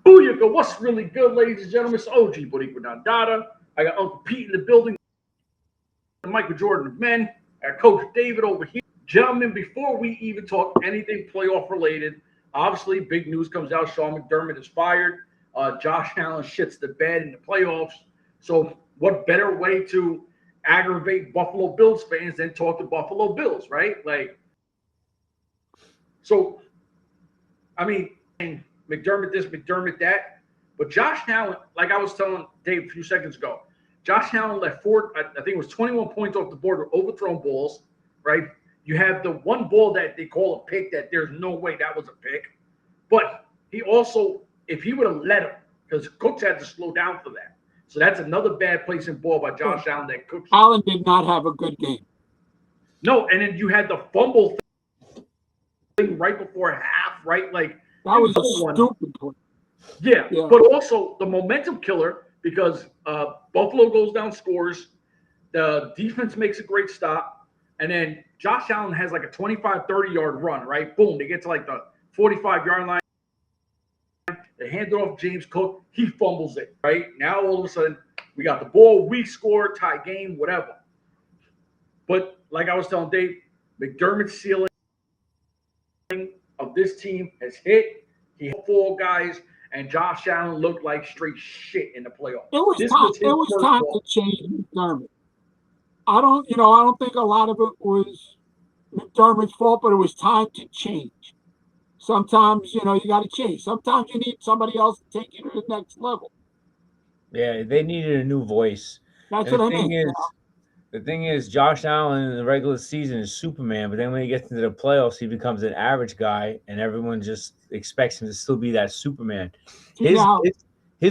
Booyaka, what's really good, ladies and gentlemen? It's OG Boricua Dada. I got Uncle Pete in the building, Michael Jordan of men. I got Coach David over here. Gentlemen, before we even talk anything playoff related, obviously big news comes out. Sean McDermott is fired. Josh Allen shits the bed in the playoffs. So what better way to aggravate Buffalo Bills fans than talk to Buffalo Bills, right? So, I mean, McDermott this, McDermott that. But Josh Allen, like I was telling Dave a few seconds ago, Josh Allen left I think it was 21 points off the board with overthrown balls, right? You have the one ball that they call a pick that there's no way that was a pick. But he also, if he would have let him, because Cooks had to slow down for that. So that's another bad placing ball by Josh Allen that Cooks. Allen did not have a good game. No, and then you had the fumble thing right before half, right? Like that was a stupid play. Yeah, but also the momentum killer because Buffalo goes down, scores. The defense makes a great stop. And then Josh Allen has like a 25, 30-yard run, right? Boom, they get to like the 45-yard line. They hand it off to James Cook. He fumbles it, right? Now all of a sudden we got the ball. We score, tie game, whatever. But like I was telling Dave, McDermott's ceiling of this team has hit. He had 4 guys. And Josh Allen looked like straight shit in the playoffs. It was time to change McDermott. I don't think a lot of it was McDermott's fault, but it was time to change. Sometimes, you got to change. Sometimes you need somebody else to take you to the next level. Yeah, they needed a new voice. That's what I mean. The thing is, Josh Allen in the regular season is Superman, but then when he gets into the playoffs, he becomes an average guy, and everyone just expects him to still be that Superman. His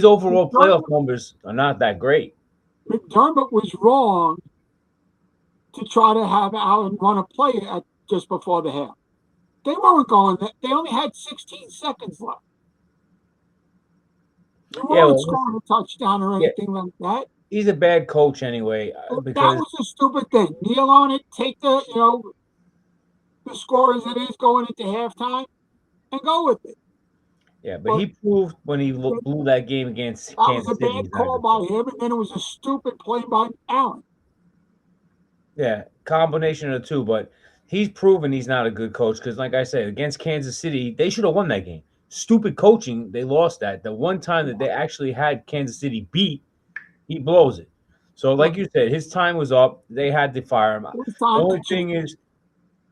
overall playoff numbers are not that great. McDermott was wrong to try to have Allen run a play just before the half. They weren't going. They only had 16 seconds left. They weren't scoring a touchdown or anything like that. He's a bad coach anyway. That was a stupid thing. Kneel on it, take the score as it is going into halftime, and go with it. Yeah, but he proved when he blew that game against Kansas City. That was a bad call by him, and then it was a stupid play by Allen. Yeah, combination of the two, but he's proven he's not a good coach because, like I said, against Kansas City, they should have won that game. Stupid coaching, they lost that. The one time that they actually had Kansas City beat, he blows it. So, like you said, his time was up. They had to fire him. The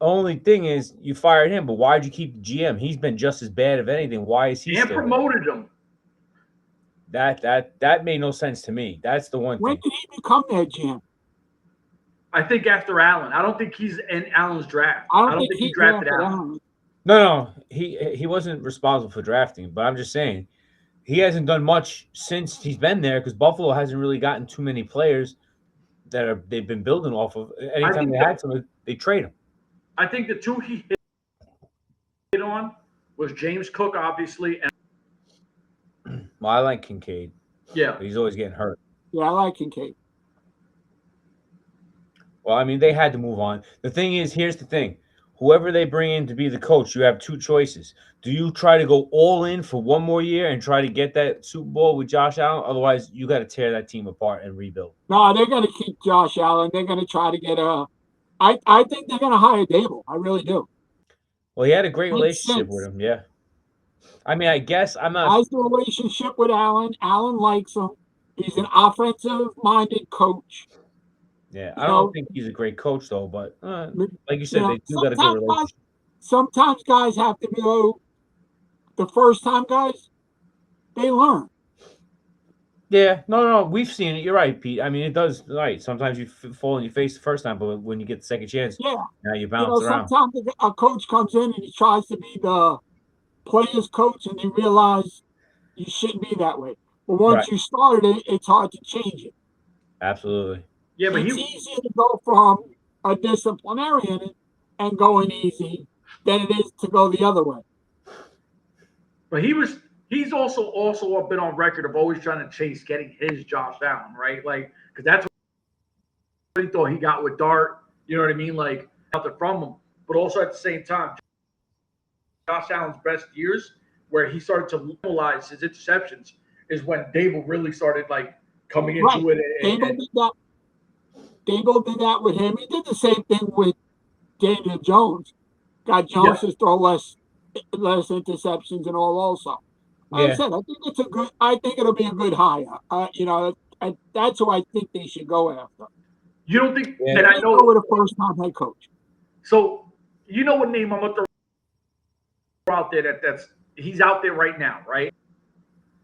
only thing is, you fired him, but why'd you keep the GM? He's been just as bad of anything. Why is he? And promoted him. That made no sense to me. That's the one thing. When did he become their GM? I think after Allen. I don't think he's in Allen's draft. I don't think he drafted Allen. No, he wasn't responsible for drafting. But I'm just saying, he hasn't done much since he's been there because Buffalo hasn't really gotten too many players they've been building off of. Anytime they had someone, they trade them. I think the two he hit on was James Cook, obviously, and well, I like Kincaid. Yeah, but he's always getting hurt. Yeah, I like Kincaid. Well, I mean, they had to move on. The thing is, here's the thing. Whoever they bring in to be the coach, you have 2 choices. Do you try to go all in for one more year and try to get that Super Bowl with Josh Allen? Otherwise, you got to tear that team apart and rebuild. No, they're going to keep Josh Allen. They're going to try to get I think they're going to hire Dable. I really do. Well, he had a great relationship with him, yeah. I mean, I guess I'm not... Has the relationship with Allen. Allen likes him. He's an offensive-minded coach. Yeah, I don't think he's a great coach, though, but like you said, they do got a good relationship. Sometimes guys have to go, the first time guys, they learn. Yeah, no, we've seen it. You're right, Pete. I mean, it does, right. Sometimes you fall in your face the first time, but when you get the second chance, now you bounce around. Sometimes a coach comes in and he tries to be the player's coach, and you realize you shouldn't be that way. But once you started it, it's hard to change it. Absolutely. Yeah, but it's easier to go from a disciplinarian and going easy than it is to go the other way. But he's also been on record of always trying to chase getting his Josh Allen, right? Like, because that's what he thought he got with Dart. You know what I mean? Like, out there from him. But also at the same time, Josh Allen's best years where he started to normalize his interceptions is when Dable really started like coming into it. Dable did that with him. He did the same thing with Daniel Jones. Got Jones to throw less interceptions and all also. Like I said, I think it'll be a good hire. That's who I think they should go after. You don't think that I know go with a first-time head coach? So you know what name I'm gonna throw out there that's he's out there right now, right?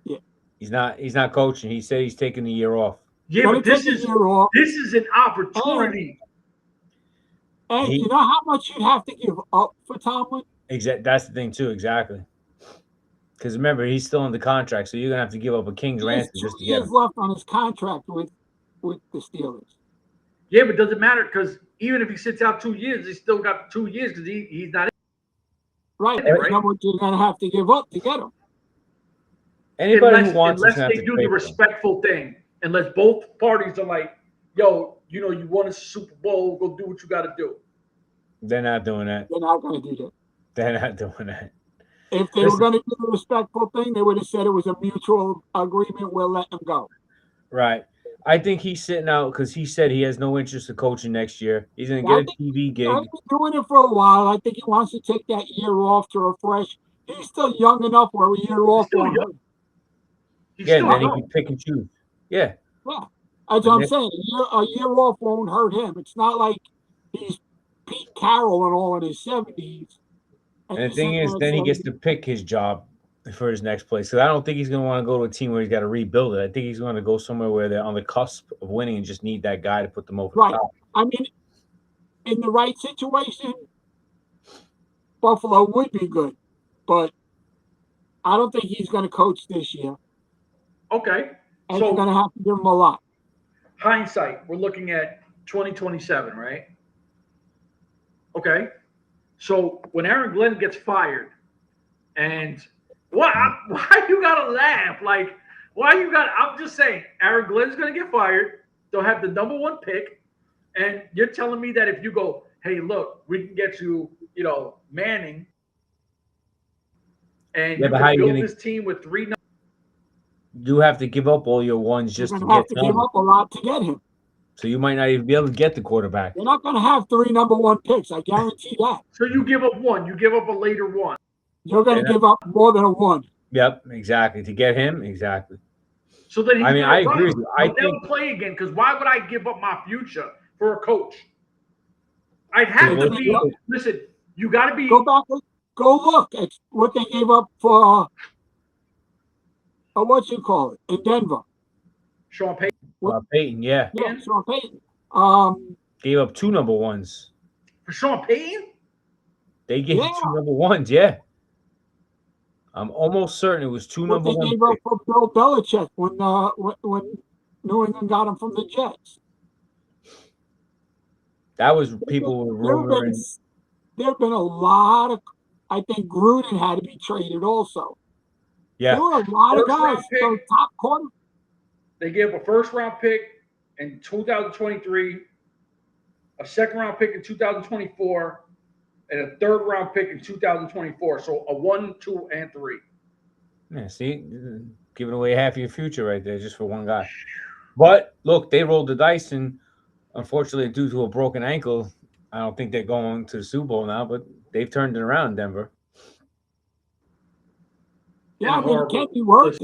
Yeah. He's not coaching. He said he's taking the year off. Yeah, but this is an opportunity. Hey, you know how much you'd have to give up for Tomlin? That's the thing too, exactly. Because remember, he's still under contract, so you're gonna have to give up a king's ransom just to get him. 2 years left on his contract with the Steelers. Yeah, but it doesn't matter because even if he sits out 2 years, he's still got 2 years because he's not in. Right. You know what you're gonna have to give up to get him. Anybody who wants unless they do the respectful thing, unless both parties are like, yo, you won a Super Bowl, go do what you got to do. They're not doing that. They're not going to do that. They're not doing that. If they were going to do the respectful thing, they would have said it was a mutual agreement. We'll let them go. Right. I think he's sitting out because he said he has no interest in coaching next year. He's going to get a TV gig. He's been doing it for a while. I think he wants to take that year off to refresh. He's still young enough where a year off won't hurt. Then he can pick and choose. Yeah. Yeah. That's what I'm saying. A year off won't hurt him. It's not like he's Pete Carroll and all in his 70s. And the thing is, then he gets to pick his job for his next place. Because I don't think he's going to want to go to a team where he's got to rebuild it. I think he's going to go somewhere where they're on the cusp of winning and just need that guy to put them over the top. I mean, in the right situation, Buffalo would be good. But I don't think he's going to coach this year. Okay. And you're going to have to give him a lot. Hindsight, we're looking at 2027, right? Okay. So when Aaron Glenn gets fired, and why you gotta laugh? Like, I'm just saying, Aaron Glenn's gonna get fired. They'll have the number 1 pick, and you're telling me that if you go, hey, look, we can get you, Manning, and you can build this team with 3. You have to give up all your ones just to get him. You have to give up a lot to get him. So you might not even be able to get the quarterback. You're not going to have 3 number 1 picks. I guarantee that. So you give up 1. You give up a later 1. You're going to give up more than a 1. Yep, exactly. To get him, exactly. So then I agree with you. I'll never play again because why would I give up my future for a coach? I'd have to be. Listen, you got to be. Go back. Go look at what they gave up for. What you call it in Denver? Sean Payton. Payton, yeah. Yeah, Sean Payton. Gave up 2 number 1s. For Sean Payton? They gave 2 number 1s, yeah. I'm almost certain it was 2 number 1s. They gave up for Bill Belichick when New England got him from the Jets. That was people were rumoring. There have been a lot of. I think Gruden had to be traded also. Yeah. There were a lot of guys. So top corner. They gave up a 1st-round pick in 2023, a 2nd-round pick in 2024, and a 3rd-round pick in 2024. So a 1, 2, and 3. Yeah, see, giving away half of your future right there just for one guy. But look, they rolled the dice, and unfortunately, due to a broken ankle, I don't think they're going to the Super Bowl now. But they've turned it around, Denver. Yeah, I mean, it can't be worse.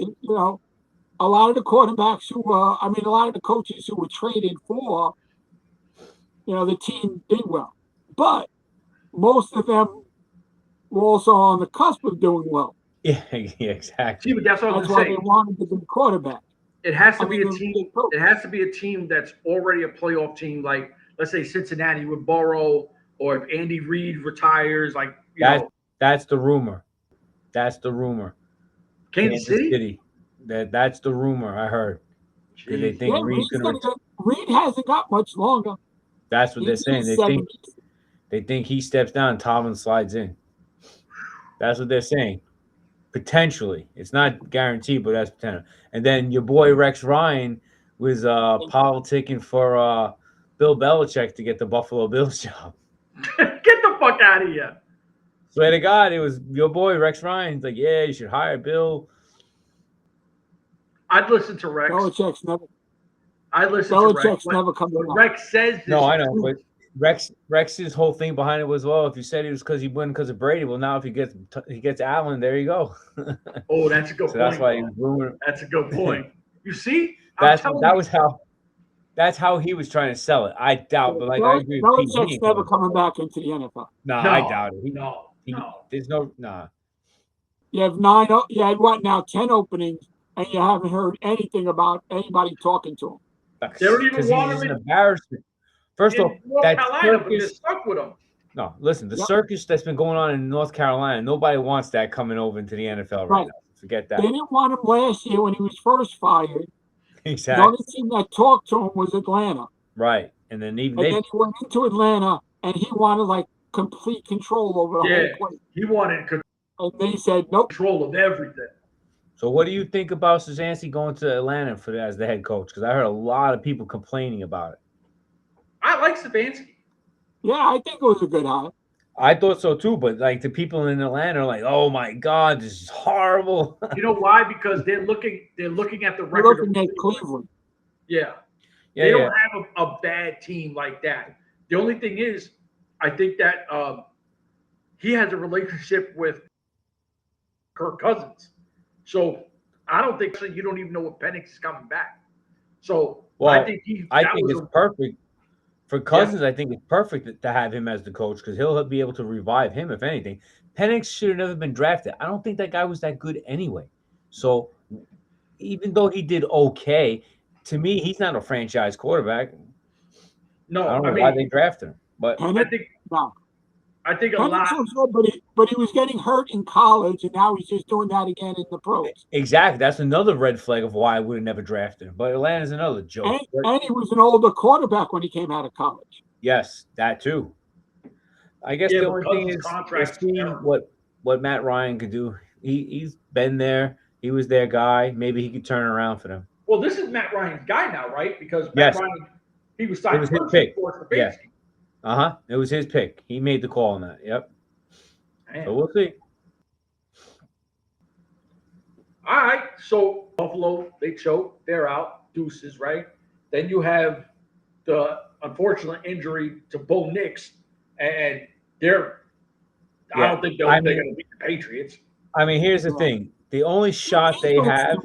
A lot of the quarterbacks a lot of the coaches who were traded for, the team did well. But most of them were also on the cusp of doing well. Yeah, exactly. See, but that's what I was why saying. They wanted the good quarterback. It has to be a team. It has to be a team that's already a playoff team, like let's say Cincinnati with Burrow, or if Andy Reid retires, that's the rumor. That's the rumor. Kansas City? That's the rumor I heard. They think Reid's gonna. Reid hasn't got much longer. That's what they're saying. They think he steps down, Tomlin slides in. That's what they're saying. Potentially, it's not guaranteed, but that's potential. And then your boy Rex Ryan was politicking for Bill Belichick to get the Buffalo Bills job. Get the fuck out of here. Swear to God, it was your boy Rex Ryan. He's like, yeah, you should hire Bill. I'd listen to Rex. Belichick's never. I'd listen to Rex. Belichick's never coming When out. Rex says this, No, I know, but Rex's whole thing behind it was, well, if you said it was because he won because of Brady, well, now if he gets Allen, there you go. Oh, that's a good So point. that's why he was rumored. That's a good point. You see, That's how he was trying to sell it. I doubt, but like I agree with Pete. Belichick's never coming back into the NFL. No, No, I doubt it. No. There's no nah. You have you had what now? 10 openings, and you haven't heard anything about anybody talking to him. They don't even want he's him an embarrassment. First off, that Carolina, but they're circus. stuck with him. No, listen, the circus that's been going on in North Carolina, nobody wants that coming over into the NFL right now. Forget that. They didn't want him last year when he was first fired. Exactly. The only team that talked to him was Atlanta. Right. And then then he went into Atlanta and he wanted like complete control over the whole place. He wanted and they said nope. Control of everything. So what do you think about Szczanski going to Atlanta as the head coach? Because I heard a lot of people complaining about it. I like Szczanski. Yeah, I think it was a good hire. I thought so too, but like the people in Atlanta are like, "Oh my God, this is horrible." You know why? Because they're looking at the record. They're looking at Cleveland. Yeah. They don't have a bad team like that. The only thing is, I think that he has a relationship with Kirk Cousins. So I don't think you don't even know what Penix is coming back. So I think it's perfect. For Cousins, I think it's perfect to have him as the coach because he'll be able to revive him, if anything. Penix should have never been drafted. I don't think that guy was that good anyway. So even though he did okay, to me, he's not a franchise quarterback. No, I don't know why they drafted him. But I think a lot. But he was getting hurt in college, and now he's just doing that again in the pros. Exactly. That's another red flag of why I would have never drafted him. But Atlanta's another joke. And he was an older quarterback when he came out of college. Yes, that too. I guess the only thing is seeing what Matt Ryan could do. He's been there. He was their guy. Maybe he could turn it around for them. Well, this is Matt Ryan's guy now, right? Because Matt Ryan, he was signed. It was his pick. Yeah. It was his pick. He made the call on that. Yep. Man. So we'll see. All right. So Buffalo, they choke. They're out. Deuces, right? Then you have the unfortunate injury to Bo Nix, and I don't think they're going to beat the Patriots. I mean, here's the thing. The only shot they have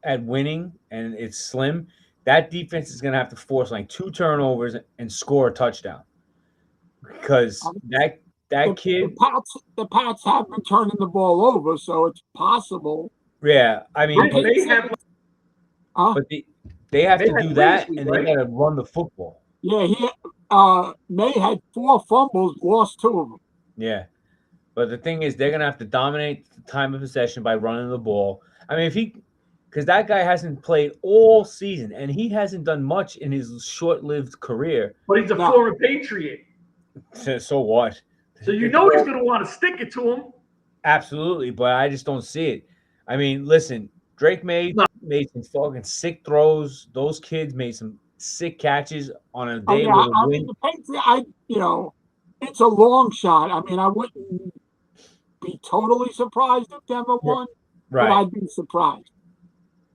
at winning, and it's slim, that defense is going to have to force like 2 turnovers and score a touchdown. Because that kid, the Pats have been turning the ball over, so it's possible. Yeah, I mean, they have, but they have to do that, and they got to run the football. Yeah, May had 4 fumbles, lost 2 of them. Yeah, but the thing is, they're gonna have to dominate the time of possession by running the ball. I mean, because that guy hasn't played all season, and he hasn't done much in his short-lived career. But he's a former Patriot. So what? So he's going to want to stick it to him. Absolutely, but I just don't see it. I mean, listen, Drake made some fucking sick throws. Those kids made some sick catches on a day with a win. It's a long shot. I mean, I wouldn't be totally surprised if Denver won, but I'd be surprised.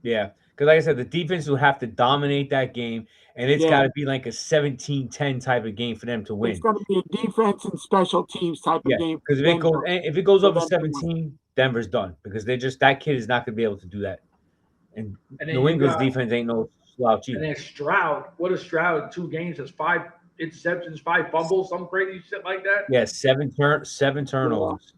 Yeah, because like I said, the defense will have to dominate that game, and it's got to be like a 17-10 type of game for them to win. It's going to be a defense and special teams type of game. Because if it goes over 17, Denver's done because that kid is not going to be able to do that. And New England's defense ain't no slouch either. And then Stroud, what is Stroud in 2 games? Has 5 interceptions, 5 fumbles, some crazy shit like that. Yeah, 7 turnovers.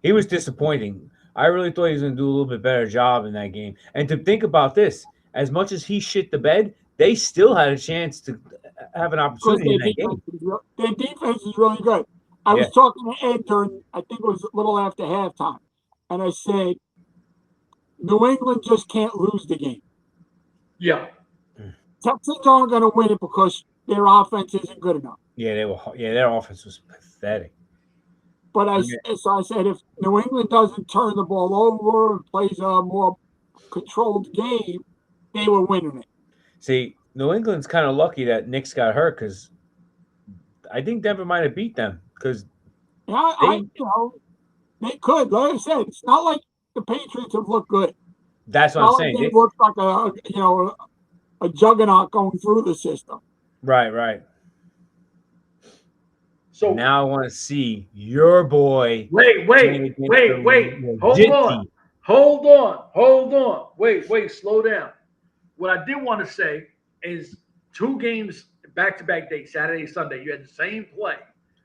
He was disappointing. I really thought he was going to do a little bit better job in that game. And to think about this, as much as he shit the bed, they still had a chance to have an opportunity in that game. Their defense is really good. I was talking to Ed during, I think it was a little after halftime, and I said, New England just can't lose the game. Yeah. Texans aren't going to win it because their offense isn't good enough. Yeah, their offense was pathetic. But I said, if New England doesn't turn the ball over and plays a more controlled game, they were winning it. See, New England's kind of lucky that Knicks got hurt because I think Denver might have beat them because I they could. Like I said, it's not like the Patriots have looked good. That's what I'm saying. They look like a juggernaut going through the system. Right. So now I want to see your boy. Wait. Hold on. Wait. Slow down. What I did want to say is 2 games back-to-back days, Saturday, Sunday. You had the same play,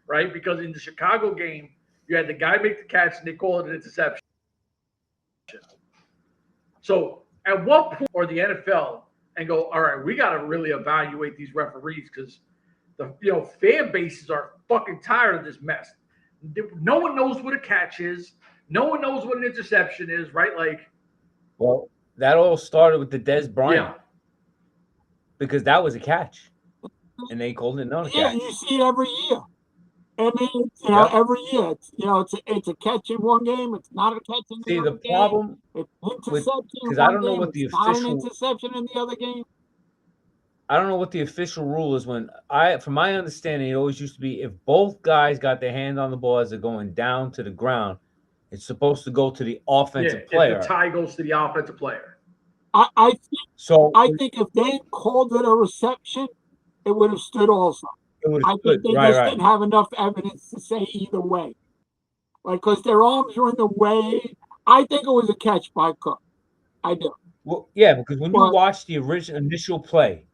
right? Because in the Chicago game, you had the guy make the catch and they call it an interception. So at what point, or the NFL, and go, all right, we got to really evaluate these referees because the fan bases are fucking tired of this mess. No one knows what a catch is. No one knows what an interception is, right? Like, well, that all started with the Des Bryant. Yeah. Because that was a catch. And they called it not a catch. Yeah, you see it every year. I mean, every year, it's a catch in one game. It's not a catch in the other game. See, the problem it's interception because I don't know what the official. Not an interception in the other game. I don't know what the official rule is. From my understanding, it always used to be if both guys got their hand on the ball as they're going down to the ground, it's supposed to go to the offensive player. If the tie goes to the offensive player. I think if they called it a reception, it would have stood also. I think they didn't have enough evidence to say either way. Like, because their arms were in the way. I think it was a catch by Cook. I do. Well, yeah, because when you watch the initial play,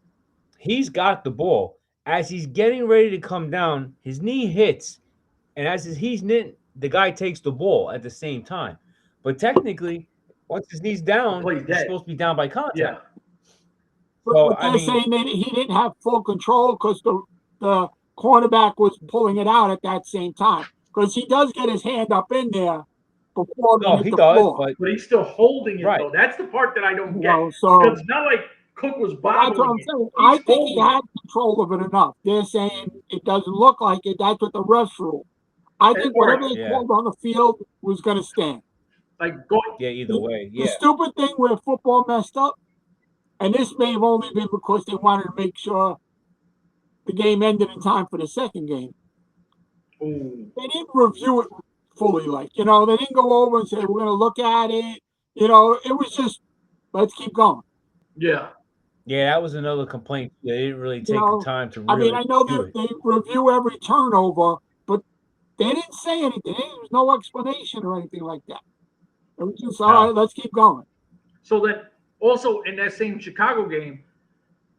he's got the ball. As he's getting ready to come down, his knee hits. And as he's knitting, the guy takes the ball at the same time. But technically, once his knee's down, he's supposed to be down by contact. Yeah. But they're saying that he didn't have full control because the cornerback was pulling it out at that same time. Because he does get his hand up in there before he does, floor. But he's still holding it, though. That's the part that I don't get. So, because it's not like Cook was bobbling. That's what I'm saying. I think he had control of it enough. They're saying it doesn't look like it. That's what the refs rule. I think whatever they called on the field was going to stand. Either way. The stupid thing where football messed up, and this may have only been because they wanted to make sure the game ended in time for the second game. Ooh. They didn't review it fully. They didn't go over and say, we're going to look at it. It was just, let's keep going. Yeah. Yeah, that was another complaint. They didn't really take the time to really I know they review every turnover, but they didn't say anything. There was no explanation or anything like that. It was just, all right, let's keep going. So then, also in that same Chicago game,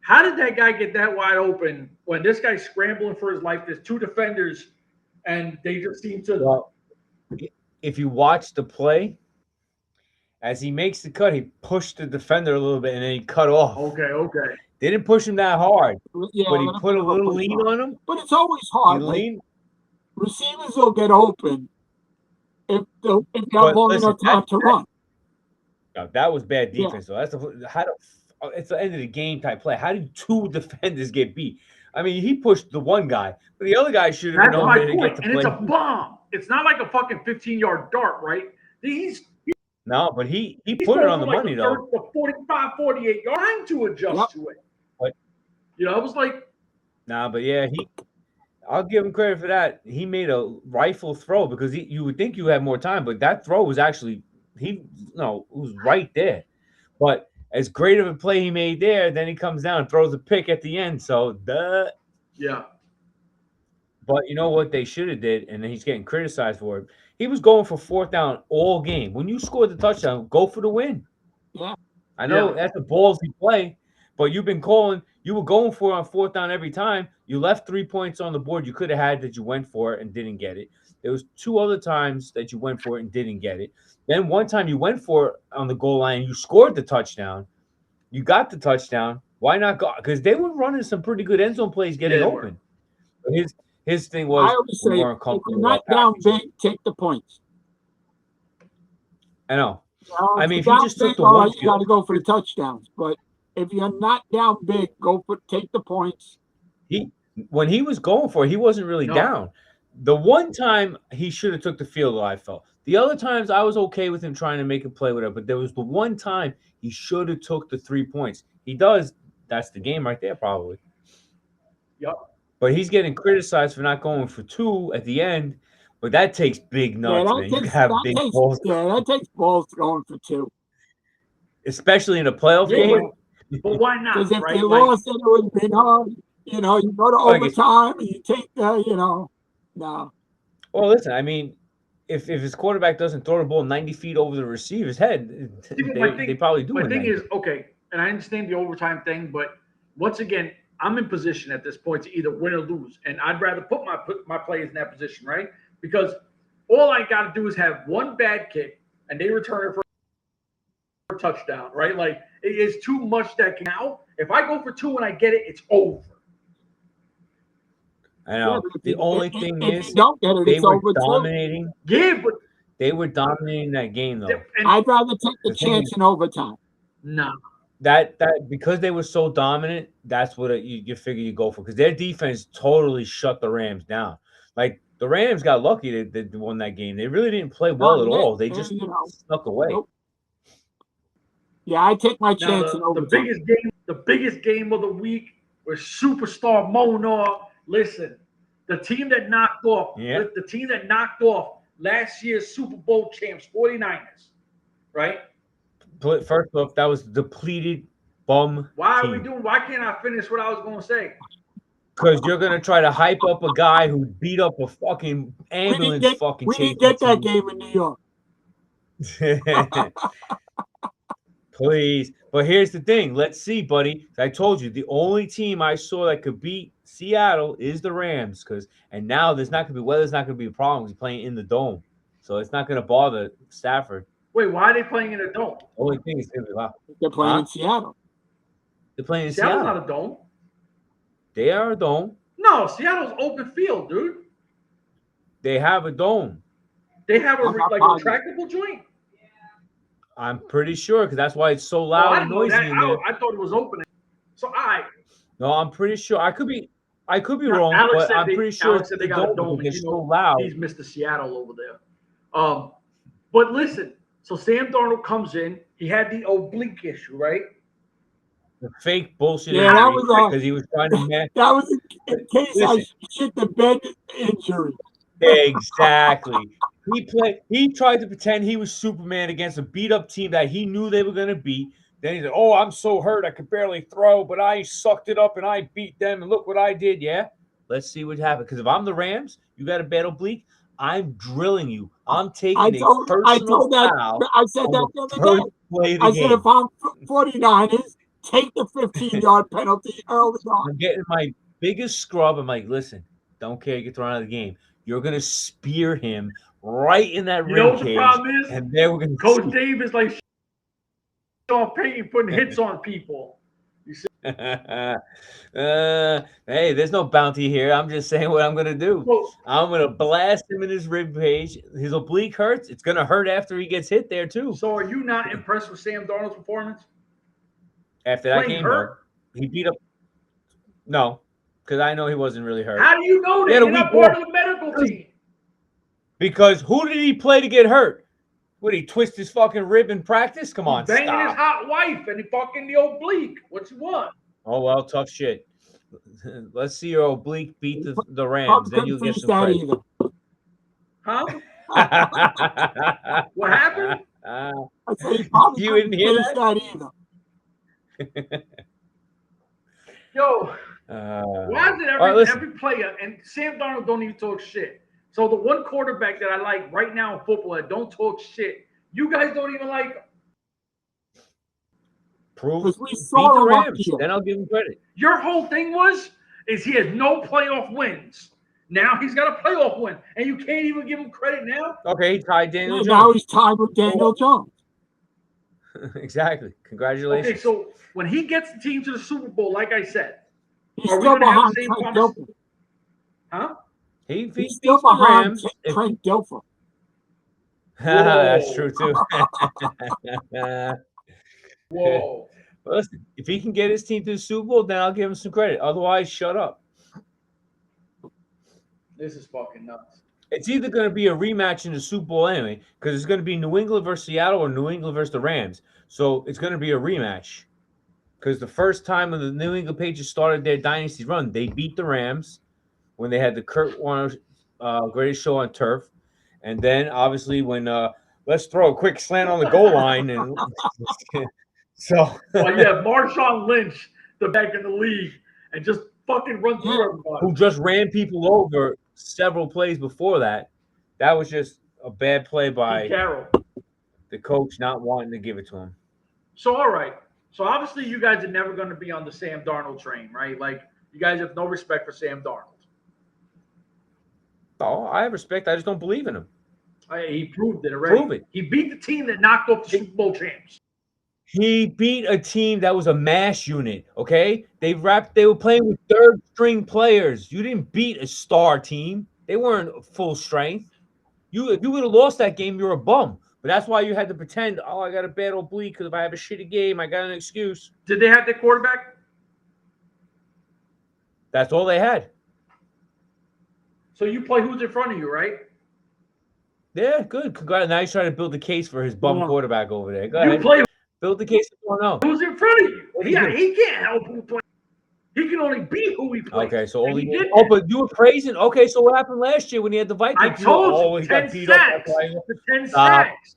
how did that guy get that wide open when this guy's scrambling for his life? There's 2 defenders, and they just seem to. Well, if you watch the play, as he makes the cut, he pushed the defender a little bit, and then he cut off. Okay. They didn't push him that hard, but he put a little lean on him. But it's always hard. Receivers will get open if they have long enough time to run. No, that was bad defense. So it's the end of the game type play. How did 2 defenders get beat? I mean, he pushed the one guy, but the other guy should have been over there to get to play. And it's a bomb. It's not like a fucking 15-yard dart, right? No, but he put it on the money, though. The 45, 48 yard time to adjust to it. But, it was like. Nah, but yeah, I'll give him credit for that. He made a rifle throw because you would think you had more time, but that throw was actually it was right there. But as great of a play he made there, then he comes down and throws a pick at the end. So yeah. But you know what they should have did, and then he's getting criticized for it. He was going for 4th down all game. When you scored the touchdown, go for the win. Yeah. I know that's a ballsy play, but you were going for it on 4th down every time. You left 3 points on the board you could have had that you went for it and didn't get it. There was 2 other times that you went for it and didn't get it. Then one time you went for it on the goal line, you scored the touchdown. You got the touchdown. Why not go? Because they were running some pretty good end zone plays getting open. His thing was, I always say, if you're not down big, take the points. I know. I mean, if you just took the one, you got to go for the touchdowns. But if you're not down big, take the points. When he was going for it, he wasn't really down. The one time he should have took the field goal, I felt. The other times I was okay with him trying to make a play with it, but there was the one time he should have took the 3 points. He does. That's the game right there, probably. Yep. But he's getting criticized for not going for 2 at the end. But that takes big nuts, man. You have big balls. Yeah, that takes balls going for 2. Especially in a playoff game. But why not? Because if right? they lost, then it would have been hard. You know, you go to overtime and you take no. Well, listen, I mean, if his quarterback doesn't throw the ball 90 feet over the receiver's head, they probably do. My thing is, okay, and I understand the overtime thing, but once again, I'm in position at this point to either win or lose, and I'd rather put my players in that position, right? Because all I got to do is have one bad kick, and they return it for a touchdown, right? Like, it is too much that now, if I go for 2 and I get it, it's over. I know. The only thing is, don't get it, they were dominating. Yeah, but they were dominating that game, though. I'd rather take the chance in overtime. No. That because they were so dominant, that's what you figure you go for, because their defense totally shut the Rams down. Like, the Rams got lucky they won that game. They really didn't play well at all. They just snuck away. Nope. Yeah, I take my chance in overtime. The biggest game of the week was superstar Monar. Listen, the team that knocked off last year's Super Bowl champs, 49ers, right? But first off, that was depleted bum. Why can't I finish what I was going to say? Because you're going to try to hype up a guy who beat up a fucking ambulance We didn't get that game in New York. Please. But here's the thing. Let's see, buddy. I told you, the only team I saw that could beat Seattle is the Rams. And now weather's not going to be a problem. He's playing in the dome. So it's not going to bother Stafford. Wait, why are they playing in a dome? The only thing is going to be loud. They're playing in Seattle. They're playing in Seattle. Seattle's not a dome. They are a dome. No, Seattle's open field, dude. They have a dome. They have a retractable joint. I'm pretty sure, because that's why it's so loud and noisy in there. I thought it was open. So No, I'm pretty sure. I could be wrong, Alex, but I'm pretty sure Alex said they got a dome. It's so loud. He's Mr. Seattle over there. But listen, so Sam Darnold comes in. He had the oblique issue, right? The fake bullshit. Yeah, that was because he was trying to match. That was in case I shit the bed injury. Exactly. He tried to pretend he was Superman against a beat-up team that he knew they were going to beat. Then he said, "Oh, I'm so hurt I could barely throw, but I sucked it up and I beat them, and look what I did." Yeah, let's see what happens. Because if I'm the Rams, you got a bad oblique, I'm drilling you. I'm taking a personal foul. I said that the other day. I said, if I'm 49ers, take the 15-yard penalty early on. I'm getting my biggest scrub. I'm like, listen, don't care. You get thrown out of the game. You're going to spear him right in that rib cage. You know what the problem is? And then we're going to Coach Dave is like Sean Payton putting hits on people. You see? Hey, there's no bounty here. I'm just saying what I'm going to do. I'm going to blast him in his rib cage. His oblique hurts. It's going to hurt after he gets hit there, too. So are you not impressed with Sam Darnold's performance? After that game, though, he beat up. No, because I know he wasn't really hurt. How do you know that? You're not part of the medical team. Because who did he play to get hurt? Would he twist his fucking rib in practice? Come on, banging his hot wife and he fucking the oblique. What you want? Oh, well, tough shit. Let's see your oblique beat the Rams. Then you'll get some credit. Huh? What happened? You didn't hear that either. Yo, why is it every player, and Sam Darnold don't even talk shit. So the one quarterback that I like right now in football that don't talk shit, you guys don't even like him. Prove beat the Rams, then I'll give him credit. Your whole thing is he has no playoff wins. Now he's got a playoff win, and you can't even give him credit now. Okay, he tied Daniel Jones. Now he's tied with Daniel Jones. Exactly. Congratulations. Okay, so when he gets the team to the Super Bowl, like I said, he's still behind Trent Dilfer. Huh? He's still behind Trent Dilfer. That's true too. Whoa. Well, listen, if he can get his team to the Super Bowl, then I'll give him some credit. Otherwise, shut up. This is fucking nuts. It's either going to be a rematch in the Super Bowl anyway, because it's going to be New England versus Seattle or New England versus the Rams. So it's going to be a rematch. Because the first time when the New England Patriots started their dynasty run, they beat the Rams when they had the Kurt Warner greatest show on turf. And then obviously when let's throw a quick slant on the goal line and so well, you have Marshawn Lynch, the back in the league, and just fucking run through everybody. Who just ran people over several plays before that. That was just a bad play by the coach not wanting to give it to him. So, all right. So, obviously, you guys are never going to be on the Sam Darnold train, right? Like, you guys have no respect for Sam Darnold. Oh, I have respect. I just don't believe in him. He proved it already. Prove it. He beat the team that knocked off the Super Bowl champs. He beat a team that was a mash unit, okay? They were playing with third-string players. You didn't beat a star team. They weren't full strength. If you would have lost that game, you're a bum. But that's why you had to pretend, oh, I got a bad oblique because if I have a shitty game, I got an excuse. Did they have their quarterback? That's all they had. So you play who's in front of you, right? Yeah, good. Congrats. Now he's trying to build the case for his bum quarterback over there. Go ahead. Play build the case. Who's in front of you? He can't help who plays. He can only beat who he plays. Okay, so only but you were praising. Okay, so what happened last year when he had the Vikings? I told you, 10 sacks. 10 sacks.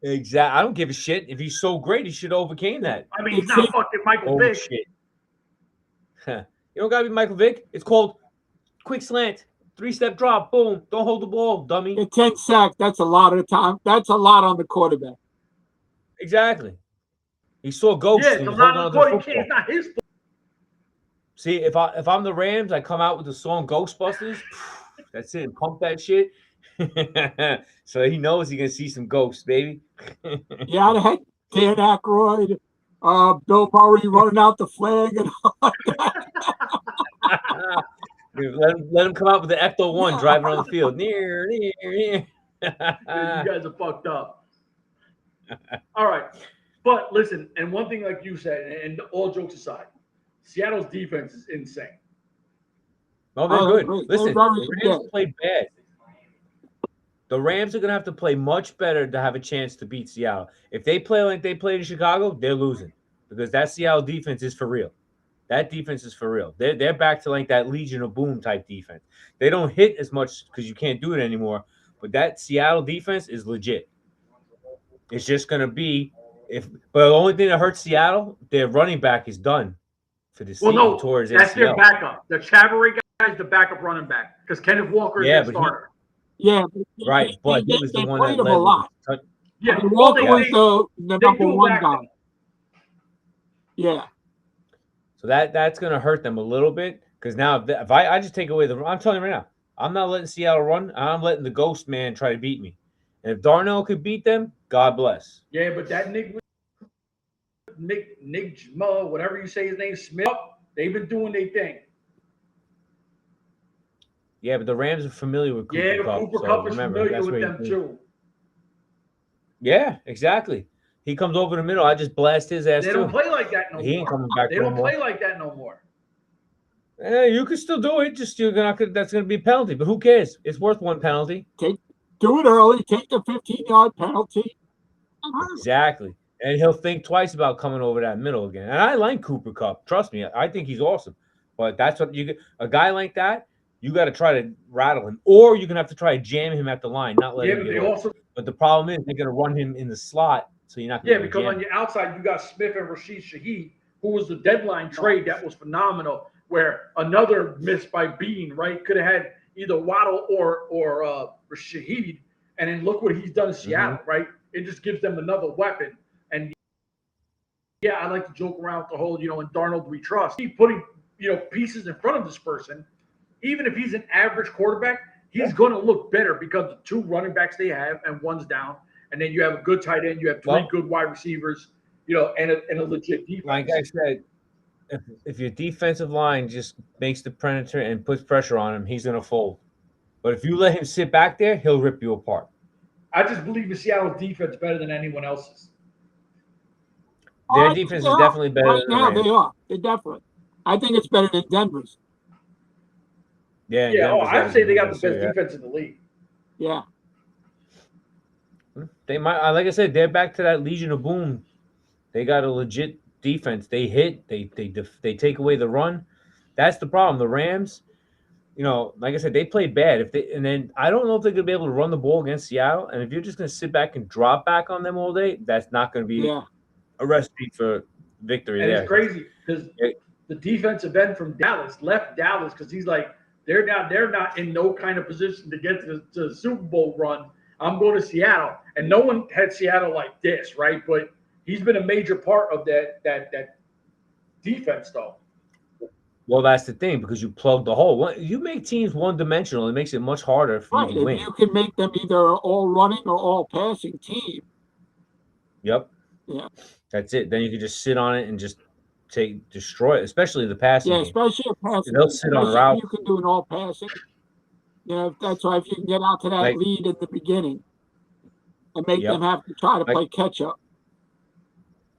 Exactly. I don't give a shit. If he's so great, he should have overcame that. I mean, he's not fucking Michael Vick. Shit. You don't gotta be Michael Vick. It's called quick slant, 3-step drop, boom. Don't hold the ball, dummy. 10 sacks. That's a lot of time. That's a lot on the quarterback. Exactly. He saw ghosts. Yeah, it's a lot on the quarterback. It's not his fault. See, if I'm the Rams, I come out with the song Ghostbusters. That's it. Pump that shit. So he knows he's gonna see some ghosts, baby. Yeah, I had Dan Aykroyd, Bill Murray running out the flag and all like that. let him come out with the Ecto 1 driving around the field. Near. You guys are fucked up. All right. But listen, and one thing like you said, and all jokes aside, Seattle's defense is insane. No, they're good. Listen, the Rams played bad. The Rams are going to have to play much better to have a chance to beat Seattle. If they play like they played in Chicago, they're losing because that Seattle defense is for real. That defense is for real. They're back to like that Legion of Boom type defense. They don't hit as much because you can't do it anymore, but that Seattle defense is legit. It's just going to be but the only thing that hurts Seattle, their running back is done for the season towards that's ACL. Their backup. The Chavarri guy is the backup running back because Kenneth Walker is the starter. Right, but he was the one that led a lot. Yeah, Walker was the number one guy. Yeah. So that's going to hurt them a little bit because now if I just take away I'm telling you right now, I'm not letting Seattle run. I'm letting the ghost man try to beat me. And if Darnell could beat them, God bless. Yeah, but that Nick, whatever you say his name, Smith, they've been doing their thing. Yeah, but the Rams are familiar with Cooper Kupp. Cooper Kupp is familiar with them too. Yeah, exactly. He comes over the middle. I just blast his ass. They don't play like that no more. He ain't coming back. They don't play like that no more. Yeah, you can still do it. Just that's going to be a penalty. But who cares? It's worth one penalty. Do it early. Take the 15-yard penalty. Exactly. And he'll think twice about coming over that middle again. And I like Cooper Kupp. Trust me. I think he's awesome. But that's what a guy like that, you got to try to rattle him. Or you're going to have to try to jam him at the line, not let him get off. But the problem is they're going to run him in the slot, so you're not going to because on your outside, you got Smith and Rashid Shaheed, who was the deadline trade that was phenomenal, where another miss by Bean, right, could have had either Waddle or Shaheed, and then look what he's done in Seattle, right? It just gives them another weapon. And yeah, I like to joke around with the whole, in Darnold we trust. Keep putting, pieces in front of this person. Even if he's an average quarterback, he's going to look better because the two running backs they have and one's down. And then you have a good tight end. You have three good wide receivers, and a legit defense. Like I said, if your defensive line just makes the predator and puts pressure on him, he's going to fold. But if you let him sit back there, he'll rip you apart. I just believe the Seattle defense better than anyone else's. Their defense is definitely better than now. They are. They definitely. I think it's better than Denver's. Yeah. I'd say they got the best defense in the league. Yeah. They might. Like I said, they're back to that Legion of Boom. They got a legit defense. They hit. They take away the run. That's the problem. The Rams, you know, like I said, they played bad. And then I don't know if they're gonna be able to run the ball against Seattle. And if you're just gonna sit back and drop back on them all day, that's not gonna be a recipe for victory. And there. It's crazy because the defensive end from Dallas left Dallas because he's like, they're not in no kind of position to get to the Super Bowl run. I'm going to Seattle, and no one had Seattle like this, right? But he's been a major part of that defense, though. Well, that's the thing, because you plug the hole. You make teams one-dimensional. It makes it much harder for you to win. You can make them either all running or all passing team. Yep. Yeah. That's it. Then you can just sit on it and just destroy it, especially the passing game. Especially a passing. They'll sit on route. You can do an all passing. You know, that's why if you can get out to that lead in the beginning and make them have to try to play catch up.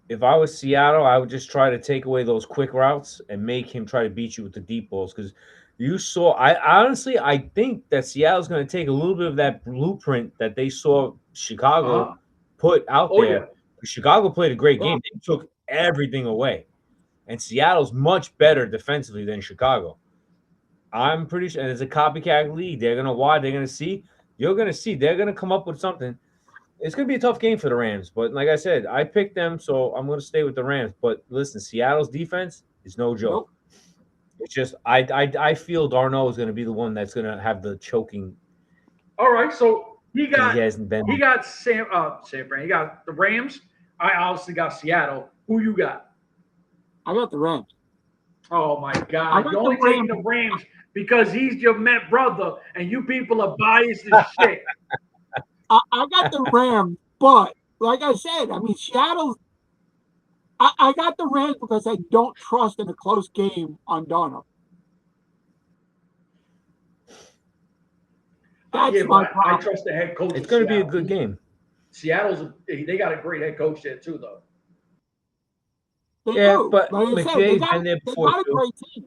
If I was Seattle, I would just try to take away those quick routes and make him try to beat you with the deep balls. Because you saw, I think that Seattle's going to take a little bit of that blueprint that they saw Chicago put out there. Yeah. Chicago played a great game. They took everything away. And Seattle's much better defensively than Chicago. I'm pretty sure. And it's a copycat league. They're going to watch. They're going to see. You're going to see. They're going to come up with something. It's going to be a tough game for the Rams. But like I said, I picked them, so I'm going to stay with the Rams. But listen, Seattle's defense is no joke. Nope. It's just I feel Darnold is going to be the one that's going to have the choking. All right, so he got Sam He got the Rams. I obviously got Seattle. Who you got? I got the Rams. Oh my God! You're only taking the Rams because he's your Met brother, and you people are biased as shit. I got the Rams, but like I said, I mean Seattle. I got the Rams because I don't trust in a close game on Darnold. That's my problem. I trust the head coach. It's going to be a good game. They got a great head coach there too, though. They do. But McVay's been there before. They got a great team.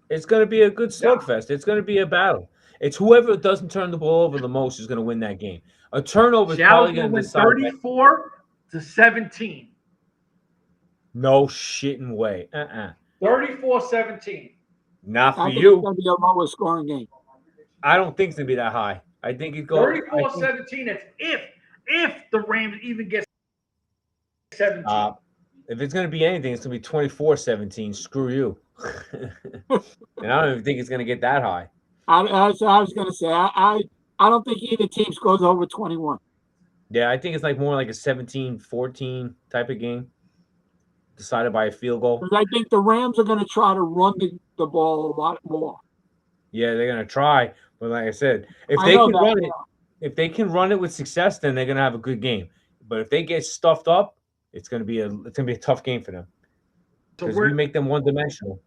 It's going to be a good slugfest. It's going to be a battle. It's whoever doesn't turn the ball over the most is going to win that game. A turnover is probably going to decide. 34-17. No shitting way. 34-17. Not for I think you. It's going to be a lower scoring game. I don't think it's going to be that high. I think it goes 34-17. It's if the Rams even get 17. If it's going to be anything, it's going to be 24-17. Screw you. And I don't even think it's going to get that high. I was going to say, I don't think either team scores over 21. Yeah, I think it's like more like a 17-14 type of game, decided by a field goal. Because I think the Rams are going to try to run the ball a lot more. Yeah, they're going to try. But like I said, if they can run it with success, then they're going to have a good game. But if they get stuffed up, it's going to be a tough game for them. Because we make them one-dimensional.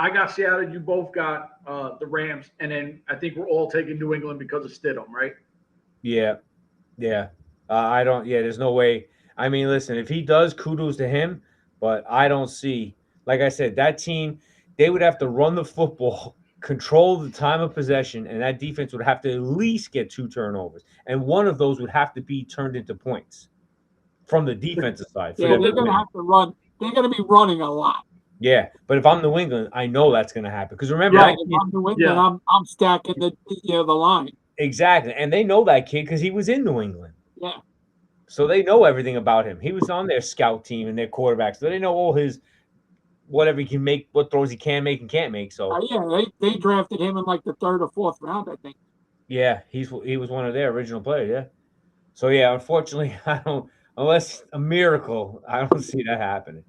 I got Seattle. You both got the Rams, and then I think we're all taking New England because of Stidham, right? Yeah. I don't. Yeah, there's no way. I mean, listen, if he does, kudos to him. But I don't see. Like I said, that team, they would have to run the football, control the time of possession, and that defense would have to at least get 2 turnovers, and one of those would have to be turned into points from the defensive side. Yeah, they're going to have to run. They're going to be running a lot. Yeah, but if I'm New England, I know that's going to happen because remember, if I'm New England, I'm stacking the line. Exactly, and they know that kid because he was in New England. Yeah, so they know everything about him. He was on their scout team and their quarterback, so they know all his whatever he can make, what throws he can make and can't make. So they drafted him in like the 3rd or 4th round, I think. Yeah, he was one of their original players. Yeah, so yeah, unfortunately, I don't. Unless a miracle, I don't see that happening.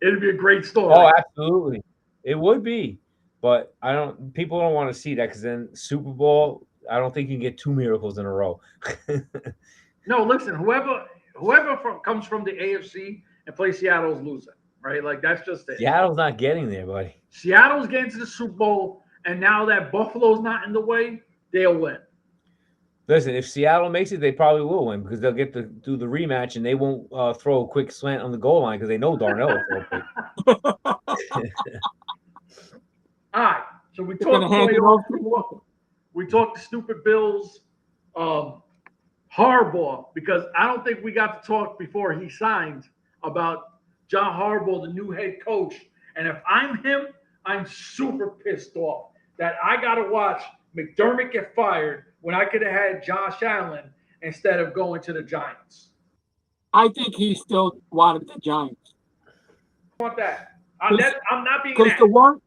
It'd be a great story. Oh, absolutely. It would be. But people don't want to see that because then Super Bowl, I don't think you can get 2 miracles in a row. No, listen, whoever comes from the AFC and plays Seattle's losing, right? Like that's just it. Seattle's not getting there, buddy. Seattle's getting to the Super Bowl, and now that Buffalo's not in the way, they'll win. Listen, if Seattle makes it, they probably will win because they'll get to do the rematch and they won't throw a quick slant on the goal line because they know Darnell will throw quick. All right, so we talked the stupid Bills, Harbaugh, because I don't think we got to talk before he signed about John Harbaugh, the new head coach. And if I'm him, I'm super pissed off that I got to watch McDermott get fired when I could have had Josh Allen instead of going to the Giants. I think he still wanted the Giants. I want that. I'm not being because the word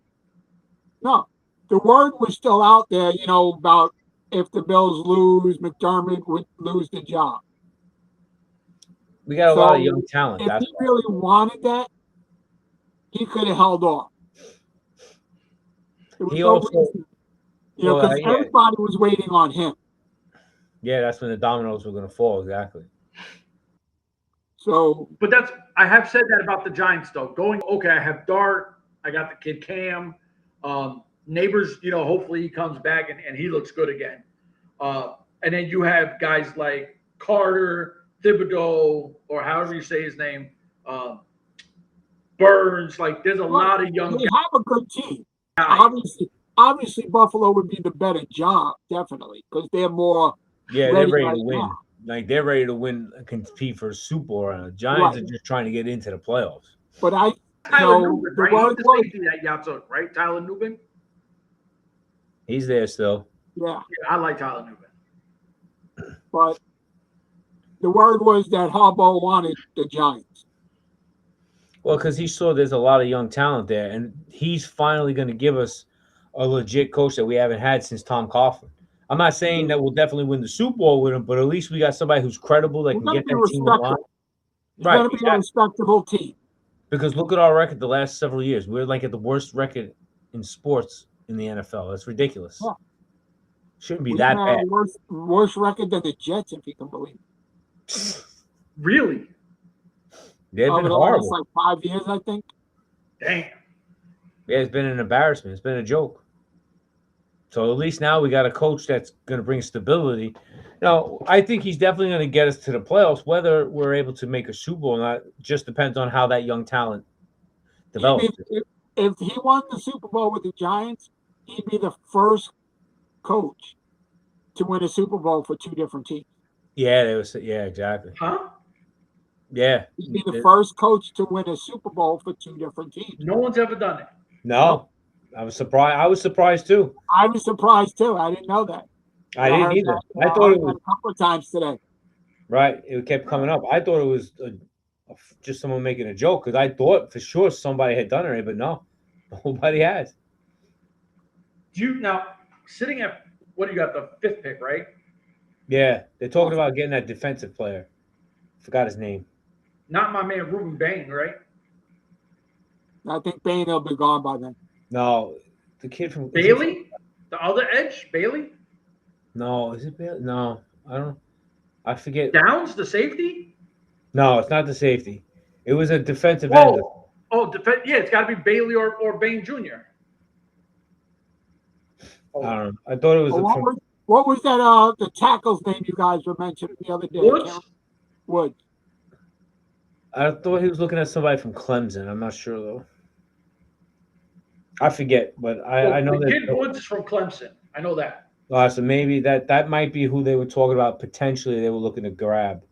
was still out there, about if the Bills lose, McDermott would lose the job. We got a lot of young talent. If he really wanted that, he could have held off. He also, because everybody was waiting on him. Yeah, that's when the dominoes were going to fall. Exactly. So, but I have said that about the Giants though. I have Dart, I got the kid Cam, Neighbors. Hopefully he comes back and he looks good again. And then you have guys like Carter, Thibodeau, or however you say his name, Burns. Like there's a lot of young. They have a good team. Obviously, Buffalo would be the better job, definitely, because they're more. Yeah, they're ready to win. Now. Like they're ready to win, compete for a Super Bowl. And the Giants are just trying to get into the playoffs. But Tyler Nubin, right? The safety that y'all took, right? Tyler Nubin. He's there still. Yeah, I like Tyler Nubin. But the word was that Harbaugh wanted the Giants. Well, because he saw there's a lot of young talent there, and he's finally going to give us a legit coach that we haven't had since Tom Coughlin. I'm not saying that we'll definitely win the Super Bowl with him, but at least we got somebody who's credible that can get that team along. It's going to be a respectable team. Because look at our record the last several years. We're like at the worst record in sports in the NFL. That's ridiculous. Yeah. Shouldn't be that bad. Worse record than the Jets, if you can believe it. Really? They've been horrible. Last, 5 years, I think. Damn. Yeah, it's been an embarrassment. It's been a joke. So at least now we got a coach that's going to bring stability. Now, I think he's definitely going to get us to the playoffs. Whether we're able to make a Super Bowl or not just depends on how that young talent develops. If he won the Super Bowl with the Giants, he'd be the first coach to win a Super Bowl for two different teams. Yeah, exactly. Huh? Yeah. He'd be the first coach to win a Super Bowl for two different teams. No one's ever done it. No. I was surprised. I was surprised too. I was surprised too. I didn't know that. I didn't either. I thought it was a couple of times today. Right. It kept coming up. I thought it was just someone making a joke because I thought for sure somebody had done it, but no, nobody has. Now, sitting at what do you got, the 5th pick, right? Yeah, they're talking about getting that defensive player. Forgot his name. Not my man Ruben Bain, right? I think Bain will be gone by then. No, the kid from Bailey, the other edge, Bailey. No, is it Bailey? No, I don't. I forget. Downs, the safety. No, it's not the safety. It was a defensive end. Yeah, it's got to be Bailey or Bain Jr. I don't know. I thought it was. What was that? The tackle's name you guys were mentioning the other day. Woods. I thought he was looking at somebody from Clemson. I'm not sure though. I forget, but I know that kid Woods is from Clemson. I know that. So maybe that might be who they were talking about. Potentially, they were looking to grab.